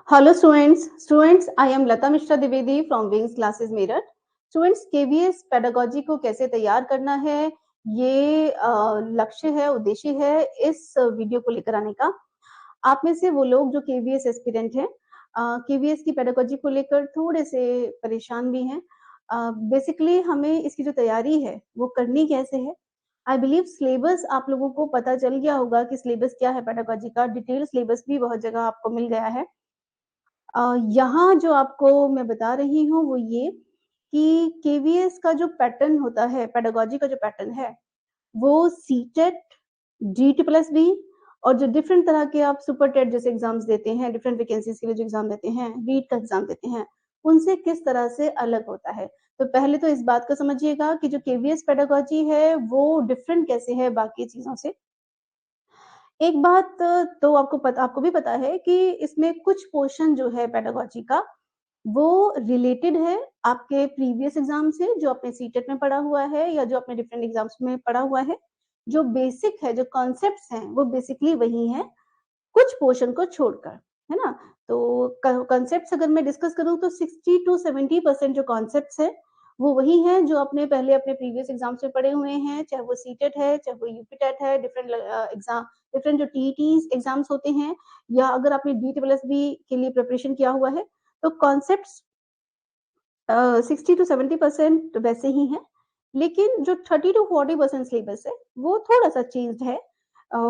Hello students, I am Lata Mishra Dwivedi from Wings Classes Meerut. Students KVS pedagogy को कैसे तैयार करना है, ये लक्ष्य है, उद्देश्य है इस वीडियो को लेकर आने का। आप में से वो लोग जो केवीएस एस्पिरेंट हैं, केवीएस की पेडागोजी को लेकर थोड़े से परेशान भी हैं। बेसिकली हमें इसकी जो तैयारी है वो करनी कैसे है। आई बिलीव सिलेबस आप लोगों को पता चल गया होगा कि सिलेबस क्या है पेडागोजी का। डिटेल सिलेबस भी बहुत जगह आपको मिल गया है। यहाँ जो आपको मैं बता रही हूँ वो ये कि केवीएस का जो पैटर्न होता है, पेडागोजी का जो पैटर्न है, वो सीटेट, जीटी प्लस बी और जो डिफरेंट तरह के आप सुपर टेट जैसे एग्जाम्स देते हैं, डिफरेंट वैकेंसीज के लिए जो एग्जाम देते हैं, रीट का एग्जाम देते हैं, उनसे किस तरह से अलग होता है। तो पहले तो इस बात को समझिएगा कि जो केवीएस पेडागोजी है वो डिफरेंट कैसे है बाकी चीजों से। एक बात तो आपको भी पता है कि इसमें कुछ पोर्शन जो है पेडागोजी का वो रिलेटेड है आपके प्रीवियस एग्जाम से, जो आपने सीटेट में पढ़ा हुआ है या जो आपने डिफरेंट एग्जाम्स में पढ़ा हुआ है। जो बेसिक है, जो कॉन्सेप्ट्स हैं, वो बेसिकली वही हैं, कुछ पोर्शन को छोड़कर, है ना? तो कॉन्सेप्ट्स अगर मैं डिस्कस करूँ तो 60 टू 70% जो कॉन्सेप्ट्स हैं, वो वही हैं जो आपने पहले अपने प्रीवियस एग्जाम्स में पढ़े हुए हैं, चाहे वो सीटेट है, चाहे वो यूपी टेट है, डिफरेंट जो टीईटीज एग्जाम्स होते हैं, या अगर आपने डीटी प्लस बी के लिए प्रिपरेशन किया हुआ है, तो कॉन्सेप्ट्स 60 टू 70% वैसे ही हैं, लेकिन जो 30 टू 40% सिलेबस है, वो थोड़ा-सा चेंज्ड है।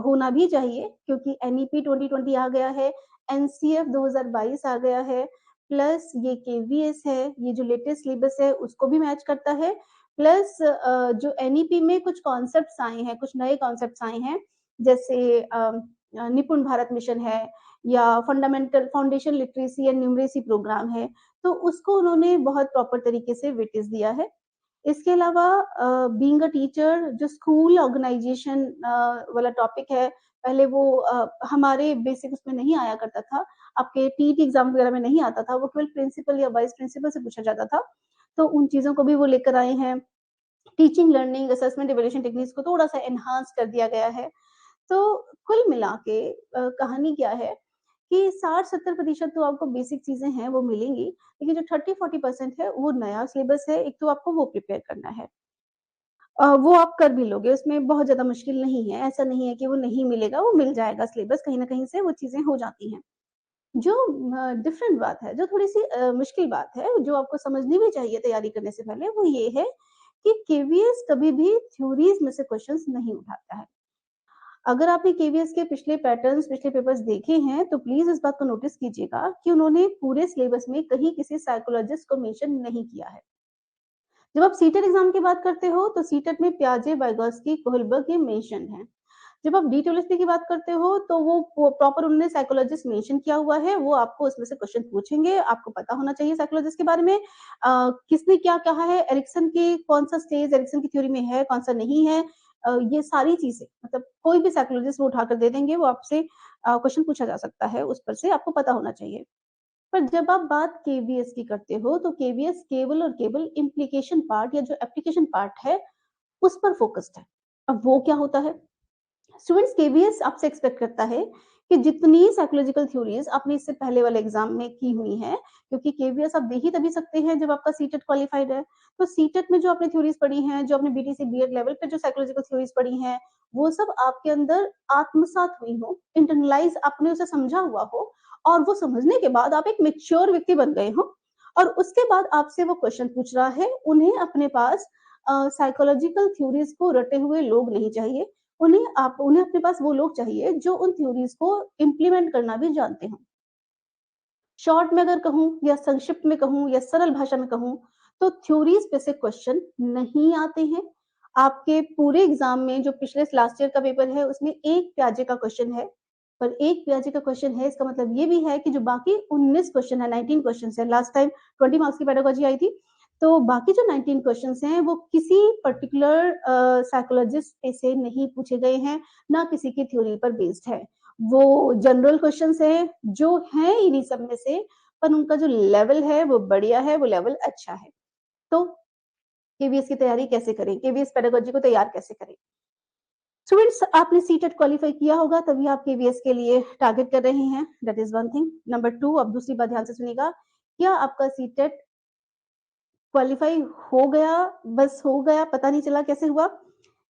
होना भी चाहिए क्योंकि एनईपी 2020 आ गया है, एनसीएफ 2022 आ गया है, प्लस ये केवीएस है, ये जो लेटेस्ट सिलेबस है उसको भी मैच करता है, प्लस जो एनईपी में कुछ कॉन्सेप्ट्स आए हैं, कुछ नए कॉन्सेप्ट्स आए हैं, जैसे निपुण भारत मिशन है या fundamental foundation literacy and numeracy programme है, तो उसको उन्होंने बहुत प्रॉपर तरीके से वेटेज दिया है। इसके अलावा बीइंग अ टीचर जो स्कूल ऑर्गेनाइजेशन वाला टॉपिक है, पहले वो हमारे बेसिक उसमें नहीं आया करता था, आपके टीईटी एग्जाम वगैरह में नहीं आता था, वो केवल प्रिंसिपल या वाइस प्रिंसिपल से पूछा जाता था, तो उन चीज़ों को भी वो लेकर आए हैं। Teaching, learning, assessment, evaluation techniques को थोड़ा-सा एनहांस कर दिया गया है। तो कुल मिला के कहानी क्या है कि 60-70% तो आपको बेसिक चीज़ें हैं वो मिलेंगी, लेकिन जो 30-40% है वो नया सिलेबस है, एक तो आपको वो प्रिपेयर करना है। वो आप कर भी लोगे, उसमें बहुत ज़्यादा मुश्किल नहीं है, ऐसा नहीं है कि वो नहीं मिलेगा, वो मिल जाएगा सिलेबस कहीं न कहीं से वो चीज़ें हो जाती हैं। जो डिफरेंट बात है, जो थोड़ी-सी मुश्किल बात है, जो आपको समझनी भी चाहिए तैयारी करने से पहले, वो ये है कि केवीएस कभी भी थ्योरीज़ में से क्वेश्चन्स नहीं उठाता है। अगर आपने केवीएस के पिछले पैटर्न्स, पिछले पेपर्स देखे हैं, तो प्लीज़ इस बात को नोटिस कीजिएगा कि उन्होंने पूरे सिलेबस में कहीं किसी साइकोलॉजिस्ट को मेंशन नहीं किया है। जब आप सीटेट एग्ज़ाम की बात करते हो, तो सीटेट में पियाजे, वाइगोत्स्की, कोहलबर्ग ये मेंशन हैं। जब आप डीटीएलएसपी की बात करते हो, तो वो प्रॉपर उन्होंने साइकोलॉजिस्ट मेंशन किया हुआ है, वो आपको उसमें से क्वेश्चन पूछेंगे, आपको पता होना चाहिए साइकोलॉजिस्ट के बारे में। किसने क्या कहा है, एरिक्सन की कौन-सा स्टेज एरिक्सन की थ्योरी में है, कौन-सा नहीं है, ये सारी चीज़ें मतलब कोई भी साइकोलॉजिस्ट वो उठाकर दे देंगे, वो आपसे क्वेश्चन पूछा जा सकता है, उस पर से आपको पता होना चाहिए। पर जब आप बात केवीएस की करते हो, तो केवीएस केवल और केवल इम्प्लीकेशन पार्ट या जो एप्लीकेशन पार्ट है, उस पर फोकस्ड है। अब वो क्या होता है? स्टूडेंट्स केवीएस आपसे एक्सपेक्ट करता है कि जितनी साइकोलॉजिकल थ्योरीज आपने इससे पहले वाले एग्जाम में की हुई हैं, क्योंकि केवीएस आप दे ही तभी सकते हैं जब आपका सीटेट क्वालिफाइड है। तो सीटेट में जो आपने थ्योरीज पढ़ी हैं, जो आपने बीटीसी बीएड लेवल पे जो साइकोलॉजिकल थ्योरीज पढ़ी हैं, वो सब आपके अंदर आत्मसात हुई हो, इंटरनलाइज आपने उसे समझा हुआ हो, और वो समझने के बाद आप एक मेच्योर व्यक्ति बन गए हो, और उसके बाद आपसे वो क्वेश्चन पूछ रहा है। उन्हें अपने पास साइकोलॉजिकल थ्योरीज को रटे हुए लोग नहीं चाहिए, उन्हें अपने पास वो लोग चाहिए जो उन थ्योरीज को इम्प्लीमेंट करना भी जानते हों। शॉर्ट में अगर कहूँ या संक्षिप्त में कहूँ या सरल भाषा में कहूँ, तो थ्योरीज पे से क्वेश्चन नहीं आते हैं। आपके पूरे एग्जाम में जो पिछले लास्ट ईयर का पेपर है उसमें एक प्याजे का क्वेश्चन है, पर एक प्याजे का क्वेश्चन है इसका मतलब ये भी है कि जो बाकी 19 क्वेश्चन है, 19 क्वेश्चन है, लास्ट टाइम 20 मार्क्स की पेडागोजी आई थी, तो बाकी जो 19 क्वेश्चंस हैं वो किसी पर्टिकुलर साइकोलॉजिस्ट पे से नहीं पूछे गए हैं, ना किसी की थ्योरी पर बेस्ड है। वो जनरल क्वेश्चंस हैं जो हैं इन्हीं सब में से, पर उनका जो लेवल है वो बढ़िया है, वो लेवल अच्छा है। तो केवीएस की तैयारी कैसे करें? केवीएस पेडागोजी को तैयार कैसे करें? स्टूडेंट्स, आपने सीटेट क्वालिफाई किया होगा तभी आप केवीएस के लिए टारगेट कर रहे हैं, that is one thing. Number 2, अब दूसरी बात ध्यान से सुनिएगा, क्या आपका सीटेट क्वालिफाई हो गया, बस हो गया, पता नहीं चला कैसे हुआ,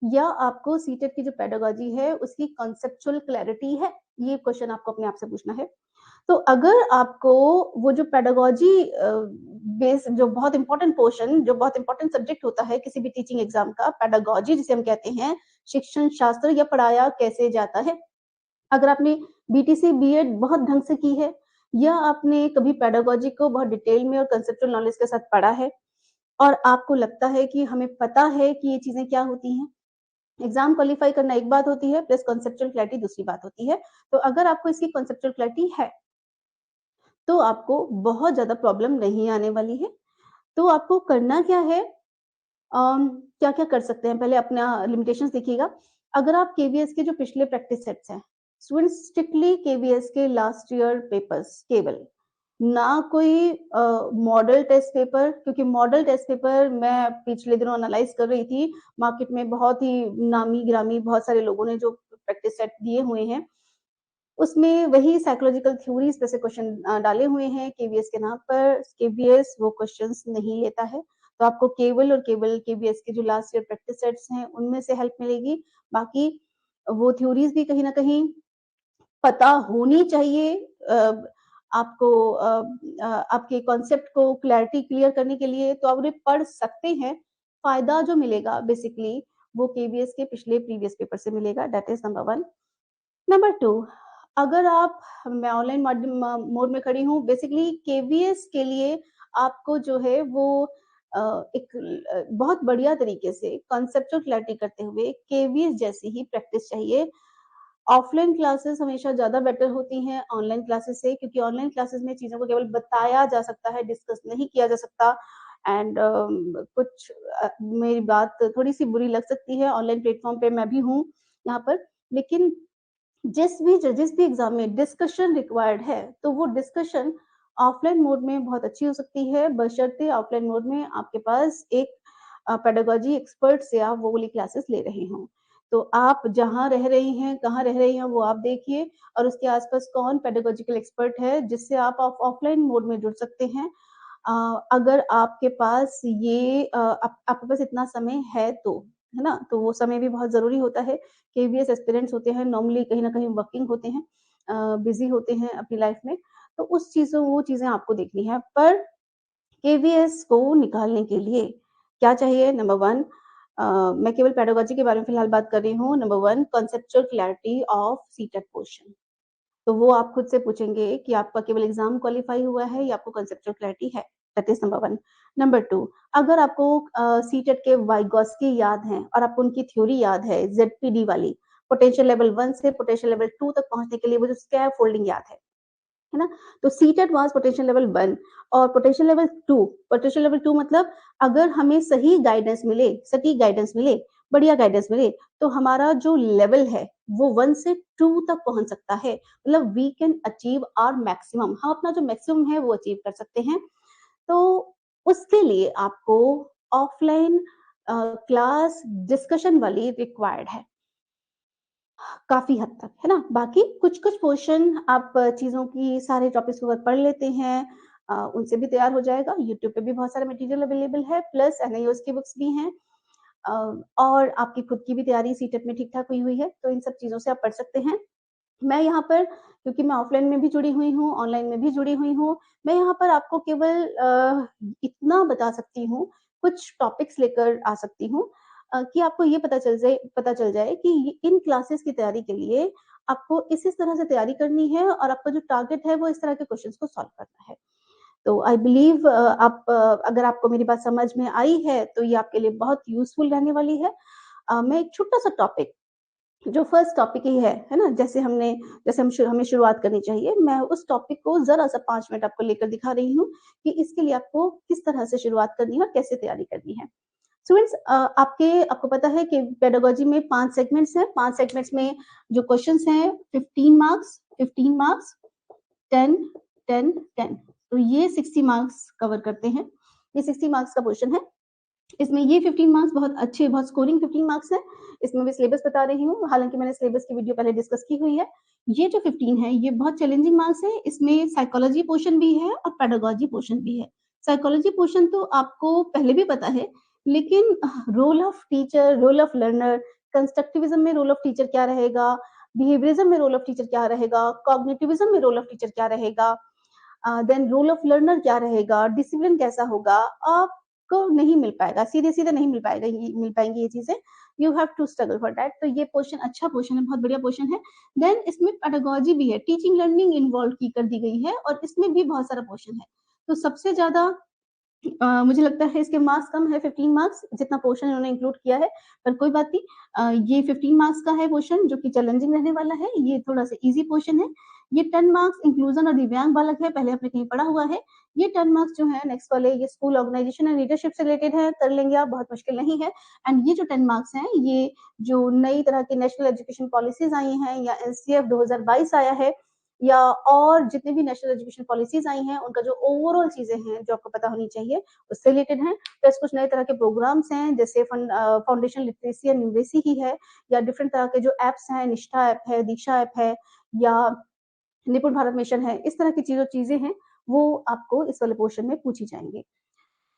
या आपको सीटेट की जो पेडागोजी है उसकी कॉन्सेप्चुअल क्लैरिटी है? ये क्वेश्चन आपको अपने आप से पूछना है। तो अगर आपको वो जो पेडागोजी बेस, जो बहुत इंपॉर्टेंट पोर्शन, जो बहुत इंपॉर्टेंट सब्जेक्ट होता है किसी भी टीचिंग एग्जाम का, पेडागोजी जिसे हम कहते हैं, शिक्षण शास्त्र या पढ़ाया कैसे जाता है, अगर आपने बीटीसी बीएड बहुत ढंग से की है, या आपने कभी पेडागोजी को बहुत डिटेल में और कंसेप्चुअल नॉलेज के साथ पढ़ा है, और आपको लगता है कि हमें पता है कि ये चीजें क्या होती हैं, एग्जाम क्वालिफाई करना एक बात होती है, प्लस कॉन्सेप्चुअल क्लैरिटी दूसरी बात होती है। तो अगर आपको इसकी कॉन्सेप्चुअल क्लैरिटी है तो आपको बहुत ज्यादा प्रॉब्लम नहीं आने वाली है। तो आपको करना क्या है, क्या क्या कर सकते हैं, पहले अपना लिमिटेशंस देखिएगा। अगर आप केवीएस के जो पिछले प्रैक्टिस सेट्स हैं, स्टूडेंट्स स्ट्रिक्टली केवीएस के लास्ट ईयर पेपर्स केवल, ना कोई मॉडल टेस्ट पेपर, क्योंकि मॉडल टेस्ट पेपर मैं पिछले दिनों एनालाइज कर रही थी, मार्केट में बहुत ही नामी गिरामी बहुत सारे लोगों ने जो प्रैक्टिस सेट दिए हुए हैं, उसमें वही साइकोलॉजिकल थ्योरीज पे से क्वेश्चन डाले हुए हैं केवीएस के नाम पर। केवीएस वो क्वेश्चंस नहीं लेता है, तो आपको केवल और केवल केवीएस के जो लास्ट ईयर प्रैक्टिस सेट्स हैं उनमें से हेल्प मिलेगी। बाकी वो थ्योरीज भी कहीं ना कहीं पता होनी चाहिए आपको, आपके कॉन्सेप्ट को क्लैरिटी क्लियर करने के लिए, तो आप उन्हें पढ़ सकते हैं। फायदा जो मिलेगा बेसिकली वो केवीएस के पिछले प्रीवियस पेपर से मिलेगा, दैट इज नंबर 1। नंबर 2, अगर आप, मैं ऑनलाइन मोड में खड़ी हूँ, बेसिकली केवीएस के लिए आपको जो है वो एक बहुत बढ़िया तरीके से कॉन्सेप्चुअल क्लैरिटी करते हुए केवीएस जैसी ही प्रैक्टिस चाहिए। ऑफलाइन क्लासेस हमेशा ज्यादा बेटर होती हैं ऑनलाइन क्लासेस से, क्योंकि ऑनलाइन क्लासेस में चीजों को केवल बताया जा सकता है, डिस्कस नहीं किया जा सकता। एंड कुछ मेरी बात थोड़ी सी बुरी लग सकती है, ऑनलाइन प्लेटफॉर्म पे मैं भी हूँ यहाँ पर, लेकिन जिस भी एग्जाम में डिस्कशन रिक्वायर्ड है, तो वो डिस्कशन ऑफलाइन मोड में बहुत अच्छी हो सकती है, बशर्ते ऑफलाइन मोड में आपके पास एक पेडागोजी एक्सपर्ट से आप वो वाली क्लासेस ले रहे हों। तो आप जहाँ रह रही हैं, कहाँ रह रही हैं, वो आप देखिए, और उसके आसपास कौन पेडागोजिकल एक्सपर्ट है जिससे आप ऑफलाइन मोड में जुड़ सकते हैं। अगर आपके पास ये आपके पास इतना समय है तो, है ना? तो वो समय भी बहुत ज़रूरी होता है। केवीएस एस्पिरेंट्स होते हैं, नॉर्मली कहीं न कहीं वर्किंग होते हैं, बिज़ी होते हैं अपनी लाइफ में, तो वो चीज़ें आपको देखनी है। पर केवीएस को निकालने के लिए क्या चाहिए? नंबर 1, मैं केवल पेडागोजी के बारे में फिलहाल बात कर रही हूँ। Number 1, conceptual clarity of CTET portion. तो वो आप खुद से पूछेंगे कि आपका केवल एग्जाम क्वालिफाई हुआ है या आपको कंसेप्चुअल क्लैरिटी है, दैट इज नंबर 1। नंबर 2, अगर आपको सीटेट के वाइगॉस्की याद हैं और आपको उनकी थ्योरी याद है, जेडपीडी वाली, पोटेंशियल लेवल 1 से पोटेंशियल लेवल 2 तक पहुंचने के लिए वो जो स्कैफ फोल्डिंग याद है ना? तो सीटेट वाज पोटेंशियल लेवल 1 और पोटेंशियल लेवल 2 मतलब अगर हमें सही गाइडेंस मिले, सटीक गाइडेंस मिले, बढ़िया गाइडेंस मिले, तो हमारा जो लेवल है वो 1 से 2 तक पहुंच सकता है। मतलब we can achieve our maximum, हम अपना जो मैक्सिमम है वो अचीव कर सकते हैं। तो उसके लिए आपको ऑफलाइन क्लास डिस्कशन वाली रिक्वायर्ड है काफी हद तक, है ना? बाकी कुछ-कुछ पोर्शन आप चीज़ों की सारे टॉपिक्स को अगर पढ़ लेते हैं, उनसे भी तैयार हो जाएगा। यूट्यूब पे भी बहुत सारा मटेरियल अवेलेबल है, प्लस एनआईओएस की बुक्स भी हैं। अ, और आपकी खुद की भी तैयारी सीटेट में ठीक-ठाक हुई है, तो इन सब चीज़ों से आप पढ़ सकते हैं। मैं यहाँ पर, क्योंकि मैं ऑफलाइन में भी जुड़ी हुई हूँ, ऑनलाइन में भी जुड़ी हुई हूँ, मैं यहाँ पर आपको केवल इतना बता सकती हूँ, कुछ टॉपिक्स लेकर आ सकती हूँ, कि आपको ये पता चल जाए कि इन क्लासेस की तैयारी के लिए आपको इस तरह से तैयारी करनी है और आपका जो टारगेट है वो इस तरह के क्वेश्चंस को सॉल्व करना है। तो आई बिलीव अगर आपको मेरी बात समझ में आई है तो ये आपके लिए बहुत यूज़फुल रहने वाली है। मैं एक छोटा-सा टॉपिक, जो फर्स्ट टॉपिक ही है ना? हमें शुरुआत करनी चाहिए। मैं उस टॉपिक को ज़रा-सा 5 मिनट आपको लेकर दिखा रही हूँ कि इसके लिए आपको किस तरह से शुरुआत करनी है और कैसे तैयारी करनी है। स्टूडेंट्स, आपको पता है कि पेडागोजी में 5 सेगमेंट्स हैं। 5 सेगमेंट्स में जो क्वेश्चंस हैं 15 मार्क्स, 10, 10, 10। तो ये 60 मार्क्स कवर करते हैं। ये 60 मार्क्स का क्वेश्चन है। इसमें ये 15 मार्क्स बहुत अच्छे, बहुत स्कोरिंग 15 मार्क्स हैं। इसमें मैं सिलेबस बता रही हूँ, हालाँकि मैंने सिलेबस की वीडियो पहले डिस्कस की हुई है। ये जो 15 है, ये बहुत चैलेंजिंग मार्क्स है। इसमें साइकोलॉजी पोर्शन भी है और पेडागोजी पोर्शन भी है। साइकोलॉजी पोर्शन तो आपको पहले भी पता है, लेकिन role of teacher, role of learner, constructivism में रोल ऑफ टीचर क्या रहेगा, बिहेवियरिज़्म में रोल ऑफ टीचर क्या रहेगा, कॉग्निटिविज़्म में रोल ऑफ टीचर क्या रहेगा, देन रोल ऑफ लर्नर क्या रहेगा, डिसिप्लिन कैसा होगा, आपको नहीं मिल पाएगा, सीधे-सीधे नहीं मिल पाएँगी ये चीज़ें। You have to struggle for that. तो ये पोर्शन अच्छा पोर्शन है, बहुत बढ़िया पोर्शन है। देन इसमें पेडागोजी भी है, टीचिंग लर्निंग इन्वॉल्व की कर दी गई है और इसमें भी बहुत सारा पोर्शन है। तो सबसे ज़्यादा मुझे लगता है इसके मार्क्स कम है 15 मार्क्स जितना पोर्शन इन्होंने इंक्लूड किया है, पर कोई बात नहीं। ये 15 मार्क्स का है पोर्शन जो कि चैलेंजिंग रहने वाला है, ये थोड़ा-सा ईज़ी पोर्शन है। ये 10 मार्क्स इंक्लूजन और दिव्यांग बालक है, पहले आपने कहीं पढ़ा हुआ है। ये 10 मार्क्स जो है नेक्स्ट वाले ये स्कूल ऑर्गनाइजेशन एंड लीडरशिप से रिलेटेड है, कर लेंगे आप, बहुत मुश्किल नहीं है। एंड ये जो 10 मार्क्स हैं, ये जो नई तरह की नेशनल एजुकेशन पॉलिसीज़ आई हैं या एनसीएफ 2022 आया है या और जितने भी नेशनल एजुकेशन पॉलिसीज़ आई हैं, उनका जो ओवरऑल चीज़ें हैं, जो आपको पता होनी चाहिए, उससे रिलेटेड हैं। प्लस कुछ नए तरह के प्रोग्राम्स हैं, जैसे फाउंडेशन लिटरेसी एंड न्यूमरेसी ही है या डिफरेंट तरह के जो ऐप्स हैं, निष्ठा ऐप है, दीक्षा ऐप है या निपुण भारत मिशन है, इस तरह की चीज़ें हैं, वो आपको इस वाले पोर्शन में पूछी जाएँगी।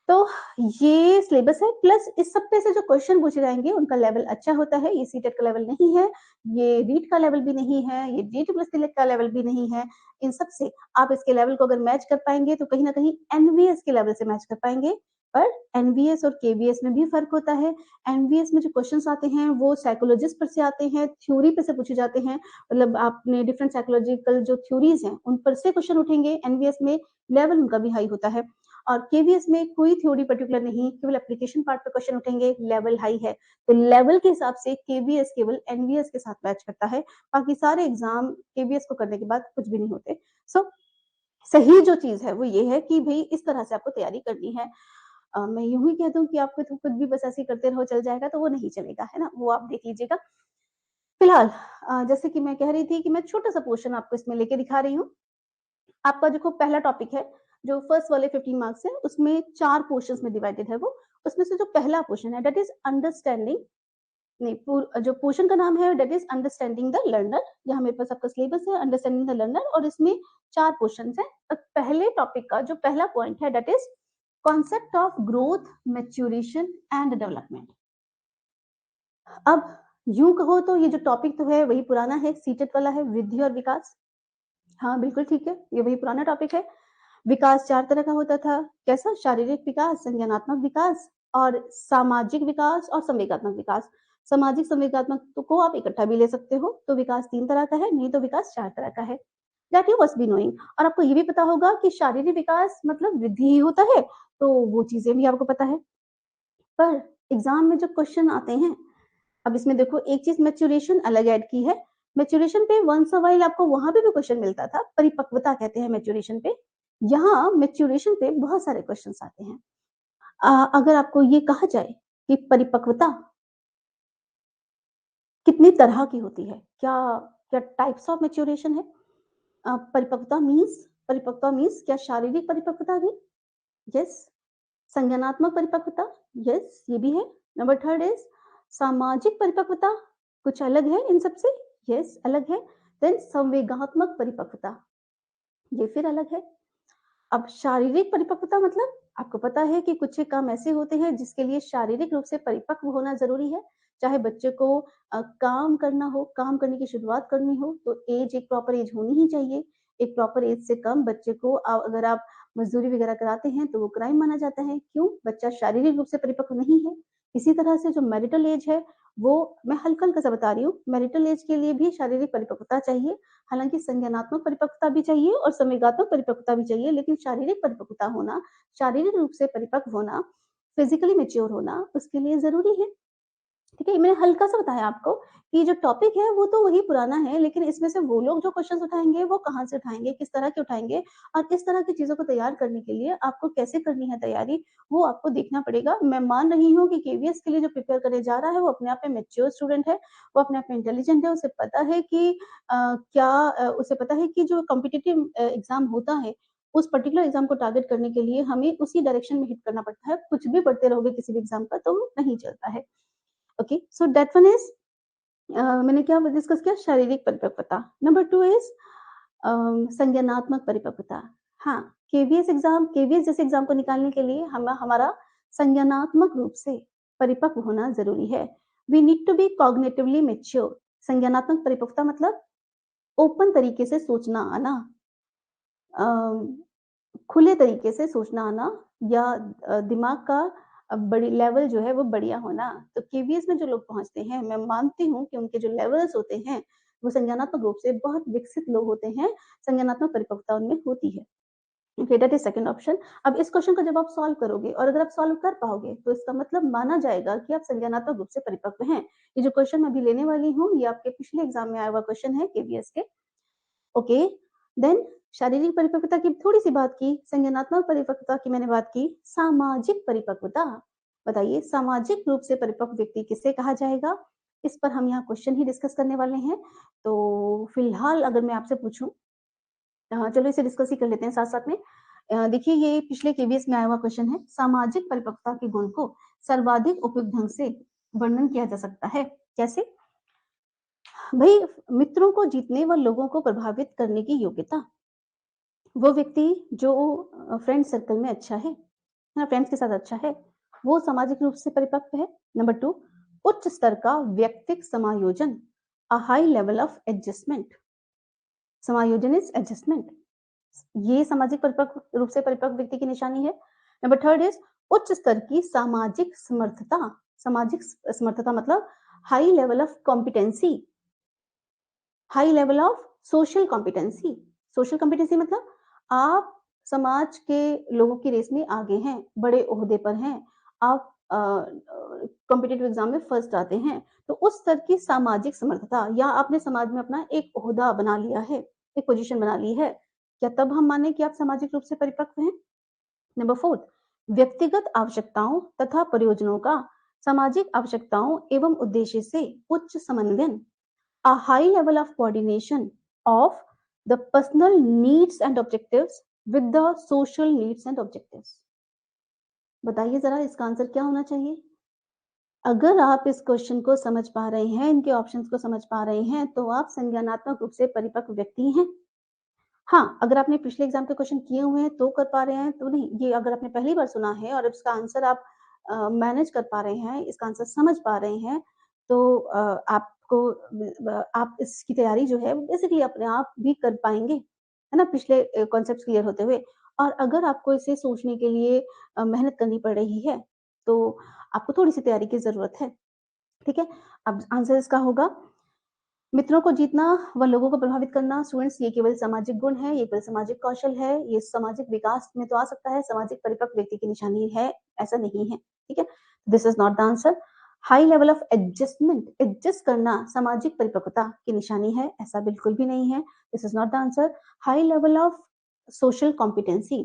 तो ये सिलेबस है प्लस इस सब पे से जो क्वेश्चन पूछे जाएँगे उनका लेवल अच्छा होता है, ये सीटेट का लेवल नहीं है, ये रीट का लेवल भी नहीं है, ये DSSC का लेवल भी नहीं है। इन सब से आप इसके लेवल को अगर मैच कर पाएँगे तो कहीं न कहीं एनवीएस के लेवल से मैच कर पाएँगे। पर एनवीएस और केवीएस में भी फ़र्क होता है। एनवीएस में जो क्वेश्चन्स आते हैं वो साइकोलॉजिस्ट पर से आते हैं, थ्योरी पे से पूछे जाते हैं। मतलब आपने डिफरेंट साइकोलॉजिकल जो थ्योरीज़ हैं, उन पर से क्वेश्चन उठेंगे। एनवीएस में लेवल उनका भी हाई होता है। और केवीएस में कोई थ्योरी पर्टिकुलर नहीं, केवल एप्लीकेशन पार्ट पे क्वेश्चन उठेंगे, लेवल हाई है। तो लेवल के हिसाब से केवीएस केवल एनवीएस के साथ मैच करता है, बाकी सारे एग्ज़ाम केवीएस को करने के बाद कुछ भी नहीं होते। सो सही जो चीज़ है वो ये है कि भई इस तरह से आपको तैयारी करनी है। मैं यूँ ही कह दूँ कि आपको तो खुद भी बस ऐसे ही करते रहो चल जाएगा तो वो नहीं चलेगा, है ना? वो आप देख लीजिएगा। फिलहाल जैसे कि मैं कह रही थी कि मैं छोटा-सा पोर्शन आपको इसमें लेके दिखा रही हूँ। आपका देखो पहला टॉपिक है, जो फर्स्ट वाले 15 मार्क्स है, उसमें 4 पोर्शन्स में डिवाइडेड है वो। उसमें से जो पहला पोर्शन है दैट इज़ अंडरस्टैंडिंग नहीं जो पोर्शन का नाम है that is understanding the learner. यहाँ मेरे पास आपका सिलेबस है अंडरस्टैंडिंग द लर्नर और इसमें 4 पोर्शन्स हैं। पहले टॉपिक का जो पहला पॉइंट है that is concept of growth, maturation and development. अब यूँ कहो तो ये जो टॉपिक तो है वही पुराना है, सीटेट वाला है, वृद्धि और विकास। हाँ, बिल्कुल ठीक है, ये वही पुराना टॉपिक है। विकास 4 तरह का होता था। कैसा? शारीरिक विकास, संज्ञानात्मक विकास और सामाजिक विकास और संवेगात्मक विकास। सामाजिक संवेगात्मक तो को आप इकट्ठा भी ले सकते हो, तो विकास 3 तरह का है, नहीं तो विकास 4 तरह का है। That you must be knowing. और आपको ये भी पता होगा कि शारीरिक विकास मतलब वृद्धि ही होता है, तो वो चीज़ें भी आपको पता है। पर एग्ज़ाम में जो क्वेश्चन आते हैं, अब इसमें देखो एक चीज़ मैच्योरेशन अलग ऐड की है। मैच्योरेशन पे वन्स अ व्हाइल आपको वहाँ पे भी क्वेश्चन मिलता था, परिपक्वता कहते हैं मैच्योरेशन पे। यहाँ मैच्योरेशन पे बहुत सारे क्वेश्चन्स आते हैं। अगर आपको ये कहा जाए कि परिपक्वता कितनी तरह की होती है? क्या क्या टाइप्स ऑफ मैच्योरेशन है? परिपक्वता मीन्स क्या शारीरिक परिपक्वता भी? यस। संज्ञानात्मक परिपक्वता? यस, ये भी है। नंबर 3 इज़ सामाजिक परिपक्वता, कुछ अलग है इन सब से? यस, अलग है। देन संवेगात्मक परिपक्वता, ये फिर अलग है। अब शारीरिक परिपक्वता मतलब आपको पता है कि कुछ काम ऐसे होते हैं जिसके लिए शारीरिक रूप से परिपक्व होना ज़रूरी है। चाहे बच्चे को काम करना हो, काम करने की शुरुआत करनी हो, तो ऐज एक प्रॉपर ऐज होनी ही चाहिए। एक प्रॉपर ऐज से कम बच्चे को अगर आप मज़दूरी वग़ैरह कराते हैं, तो वो क्राइम माना जाता है। क्यों? बच्चा शारीरिक रूप से परिपक्व नहीं है। इसी तरह से जो मैरिटल ऐज है, वो मैं हल्का-हल्का सा बता रही हूँ। मैरिटल ऐज के लिए भी शारीरिक परिपक्वता चाहिए। हालाँकि संज्ञानात्मक परिपक्वता भी चाहिए और संवेगात्मक परिपक्वता भी चाहिए, लेकिन शारीरिक परिपक्वता होना, शारीरिक रूप से परिपक्व होना, फिज़िकली मैच्योर होना, उसके लिए ज़रूरी है। ठीक है? मैंने हल्का-सा बताया आपको कि जो टॉपिक है वो तो वही पुराना है, लेकिन इसमें से वो लोग जो क्वेश्चन्स उठाएँगे वो कहाँ से उठाएँगे, किस तरह के उठाएँगे और किस तरह की चीज़ों को तैयार करने के लिए आपको कैसे करनी है तैयारी, वो आपको देखना पड़ेगा। मैं मान रही हूँ कि केवीएस के लिए जो प्रिपेयर करने जा रहा है, वो अपने आप में मैच्योर स्टूडेंट है, वो अपने आप में इंटेलिजेंट है, उसे पता है कि उसे पता है कि जो कॉम्पिटिटिव एग्ज़ाम होता है, उस पर्टिकुलर एग्जाम को टारगेट करने के लिए हमें उसी डायरेक्शन में हिट करना पड़ता है। कुछ भी पढ़ते रहोगे किसी भी एग्जाम का तो नहीं चलता है। Okay, so that one is मैंने क्या डिस्कस किया, शारीरिक परिपक्वता। नंबर 2 इज संज्ञानात्मक परिपक्वता। हाँ, केवीएस जैसे एग्जाम को निकालने के लिए हमारा संज्ञानात्मक रूप से परिपक्व होना जरूरी है। We need to be cognitively mature. संज्ञानात्मक परिपक्वता मतलब ओपन तरीके से सोचना आना, खुले तरीके से सोचना आना, या दिमाग का बड़ी लेवल जो है वो बढ़िया होना। तो केवीएस में जो लोग पहुंचते हैं, मैं मानती हूँ कि उनके जो लेवल्स होते हैं वो संज्ञानात्मक रूप से बहुत विकसित लोग होते हैं, संज्ञानात्मक परिपक्वता उनमें होती है। Okay, that is second option. अब इस क्वेश्चन को जब आप सॉल्व करोगे और अगर आप सॉल्व कर पाओगे तो इसका मतलब माना जाएगा कि आप संज्ञानात्मक रूप से परिपक्व हैं। ये जो क्वेश्चन मैं अभी लेने वाली हूँ ये आपके पिछले एग्जाम में आया हुआ क्वेश्चन है केवीएस के। ओके, देन शारीरिक परिपक्वता की थोड़ी सी बात की, संज्ञानात्मक परिपक्वता की मैंने बात की। सामाजिक परिपक्वता, बताइए सामाजिक रूप से परिपक्व व्यक्ति किसे कहा जाएगा? इस पर हम यहाँ क्वेश्चन ही डिस्कस करने वाले हैं। तो फिलहाल अगर मैं आपसे पूछूं, चलो इसे डिस्कस ही कर लेते हैं साथ साथ में। देखिए ये पिछले केवीएस में आया हुआ क्वेश्चन है, सामाजिक परिपक्वता के गुण को सर्वाधिक उपयुक्त ढंग से वर्णन किया जा सकता है, कैसे? भाई, मित्रों को जीतने व लोगों को प्रभावित करने की योग्यता। वो व्यक्ति जो फ्रेंड सर्कल में अच्छा है ना, फ्रेंड्स के साथ अच्छा है, वो सामाजिक रूप से परिपक्व है। नंबर 2, उच्च स्तर का व्यक्तिक समायोजन, a high level of adjustment. समायोजन इज एडजस्टमेंट, ये सामाजिक परिपक्व रूप से परिपक्व व्यक्ति की निशानी है। नंबर 3 इज उच्च स्तर की सामाजिक समर्थता। सामाजिक समर्थता मतलब high level of competency, high level of social competency. Social competency मतलब आप समाज के लोगों की रेस में आगे हैं, बड़े ओहदे पर हैं, आप कॉम्पिटेटिव एग्जाम में फर्स्ट आते हैं, तो उस स्तर की सामाजिक समर्थता, या आपने समाज में अपना एक ओहदा बना लिया है, एक पोजीशन बना ली है, क्या तब हम माने कि आप सामाजिक रूप से परिपक्व हैं? नंबर 4, व्यक्तिगत आवश्यकताओं तथा प्रयोजनों का सामाजिक आवश्यकताओं एवं उद्देश्य से उच्च समन्वयन, a high level of coordination of the personal needs and objectives with the social needs and objectives। बताइए जरा इसका आंसर क्या होना चाहिए? अगर आप इस क्वेश्चन को समझ पा रहे हैं, इनके ऑप्शंस को समझ पा रहे हैं, तो आप संज्ञानात्मक रूप से परिपक्व व्यक्ति हैं। हाँ, अगर आपने पिछले एग्जाम के क्वेश्चन किए हुए हैं तो कर पा रहे हैं तो नहीं। ये अगर आपने पहली बार सुना है और इसका आंसर आप मैनेज कर पा रहे हैं, इसका आंसर समझ पा रहे हैं, तो आपको आप इसकी तैयारी जो है बेसिकली अपने आप भी कर पाएंगे, है ना, पिछले कॉन्सेप्ट क्लियर होते हुए। और अगर आपको इसे सोचने के लिए मेहनत करनी पड़ रही है तो आपको थोड़ी सी तैयारी की जरूरत है। ठीक है, अब आंसर इसका होगा मित्रों को जीतना व लोगों को प्रभावित करना। स्टूडेंट्स, ये केवल सामाजिक गुण है, ये केवल सामाजिक कौशल है, ये सामाजिक विकास में तो आ सकता है, सामाजिक परिपक्व व्यक्ति की निशानी है ऐसा नहीं है। ठीक है, this is not the answer. High level of adjustment, adjust करना सामाजिक परिपक्वता की निशानी है ऐसा बिल्कुल भी नहीं है, this is not the answer. High level of social competency,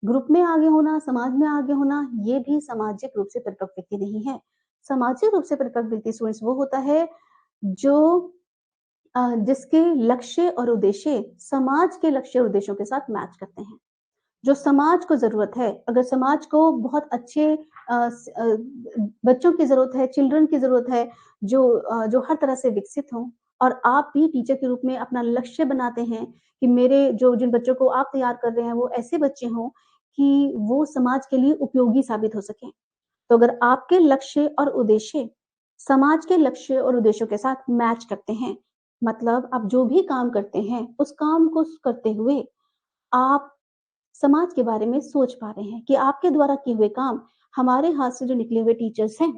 group में आगे होना, समाज में आगे होना, ये भी सामाजिक रूप से परिपक्व व्यक्ति नहीं है। सामाजिक रूप से परिपक्व व्यक्ति स्टूडेंट्स वो होता है जो जिसके लक्ष्य और उद्देश्य समाज के लक्ष्य और उद्देश्यों के साथ मैच करते हैं, जो समाज को जरूरत है। अगर समाज को बहुत अच्छे बच्चों की जरूरत है, चिल्ड्रन की जरूरत है, जो हर तरह से विकसित हों, और आप भी टीचर के रूप में अपना लक्ष्य बनाते हैं कि मेरे जो जिन बच्चों को आप तैयार कर रहे हैं वो ऐसे बच्चे हों कि वो समाज के लिए उपयोगी साबित हो सके। तो अगर आपके लक्ष्य और उद्देश्य समाज के लक्ष्य और उद्देश्यों के साथ मैच करते हैं, मतलब आप जो भी काम करते हैं उस काम को करते हुए आप समाज के बारे में सोच पा रहे हैं कि आपके द्वारा किए हुए काम, हमारे हाथ से जो निकले हुए टीचर्स हैं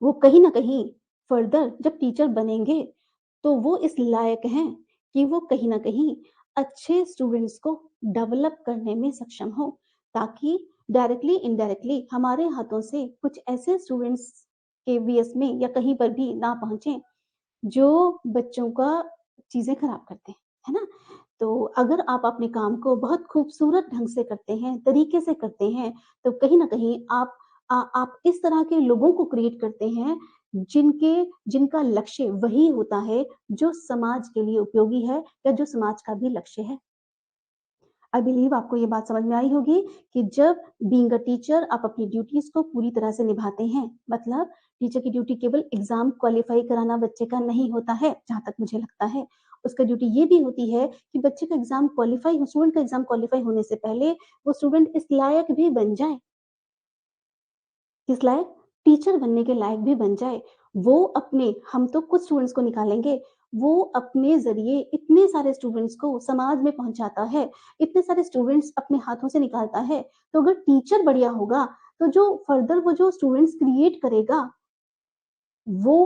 वो कहीं ना कहीं फर्दर जब टीचर बनेंगे तो वो इस लायक हैं कि वो कहीं ना कहीं अच्छे स्टूडेंट्स को डेवलप करने में सक्षम हो, ताकि डायरेक्टली इनडायरेक्टली हमारे हाथों से कुछ ऐसे स्टूडेंट्स केवीएस में या कहीं पर भी ना पहुंचे जो बच्चों का चीजें खराब करते हैं, है ना। तो अगर आप अपने काम को बहुत खूबसूरत ढंग से करते हैं, तरीके से करते हैं, तो कहीं ना कहीं आप इस तरह के लोगों को क्रिएट करते हैं जिनका लक्ष्य वही होता है जो समाज के लिए उपयोगी है या जो समाज का भी लक्ष्य है। आई बिलीव आपको ये बात समझ में आई होगी कि जब बीइंग अ टीचर आप अपनी ड्यूटीज को पूरी तरह से निभाते हैं, मतलब टीचर की ड्यूटी केवल एग्जाम क्वालिफाई कराना बच्चे का नहीं होता है, जहां तक मुझे लगता है उसका ड्यूटी ये भी होती है कि बच्चे का एग्जाम क्वालिफाई स्टूडेंट का एग्जाम क्वालिफाई होने से पहले वो स्टूडेंट इस लायक भी बन जाए, किस लायक, टीचर बनने के लायक भी बन जाए। वो अपने, हम तो कुछ स्टूडेंट्स को निकालेंगे, वो अपने ज़रिए इतने सारे स्टूडेंट्स को समाज में पहुँचाता है, इतने सारे स्टूडेंट्स अपने हाथों से निकालता है। तो अगर टीचर बढ़िया होगा, तो जो फर्दर वो जो स्टूडेंट्स क्रिएट करेगा, वो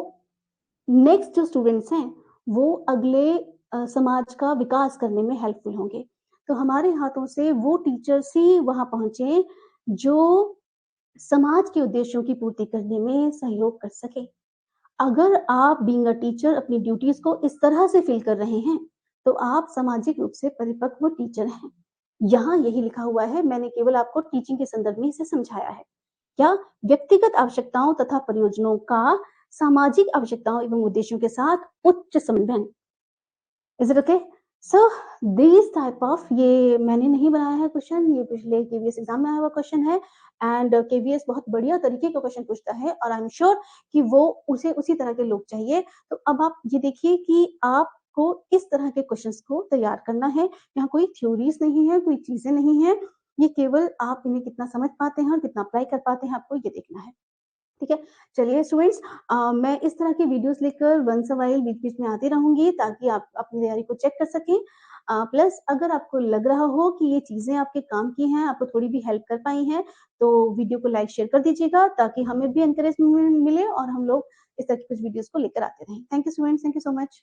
नेक्स्ट जो स्टूडेंट्स हैं, वो अगले समाज का विकास करने में हेल्पफुल होंगे। तो हमारे हाथों से वो टीचर्स ही वहाँ पहुँचे, जो समाज के उद्देश्यों की पूर्ति करने में सहयोग कर सके। अगर आप बीइंग अ टीचर अपनी ड्यूटीज को इस तरह से फील कर रहे हैं, तो आप सामाजिक रूप से परिपक्व टीचर हैं। यहाँ यही लिखा हुआ है, मैंने केवल आपको टीचिंग के संदर्भ में इसे समझाया है। क्या व्यक्तिगत आवश्यकताओं तथा परियोजनाओं का सामाजिक आवश्यकताओं एवं उद्देश्यों के साथ उच्च समन्वय। Is it okay? So this type of, ये मैंने नहीं बनाया है क्वेश्चन, ये पिछले केवीएस एग्जाम में आया हुआ क्वेश्चन है एंड केवीएस बहुत बढ़िया तरीके का क्वेश्चन पूछता है और आई एम श्योर कि वो उसे उसी तरह के लोग चाहिए। तो अब आप ये देखिए कि आपको किस तरह के क्वेश्चंस को तैयार करना है। यहाँ कोई थ्योरीज नहीं है, कोई चीजें नहीं है, ये केवल आप इन्हें कितना समझ पाते हैं और कितना अप्लाई कर पाते हैं, आपको ये देखना है। ठीक है? चलिए स्टूडेंट्स, मैं इस तरह की वीडियोस लेकर वंस अ व्हाइल बीच-बीच में आती रहूँगी ताकि आप अपनी तैयारी को चेक कर सकें। प्लस अगर आपको लग रहा हो कि ये चीज़ें आपके काम की हैं, आपको थोड़ी भी हेल्प कर पाई हैं, तो वीडियो को लाइक शेयर कर दीजिएगा ताकि हमें भी एनकरेजमेंट मिले और हम लोग इस तरह की कुछ वीडियोस को लेकर आते रहें। Thank you students, thank you so much.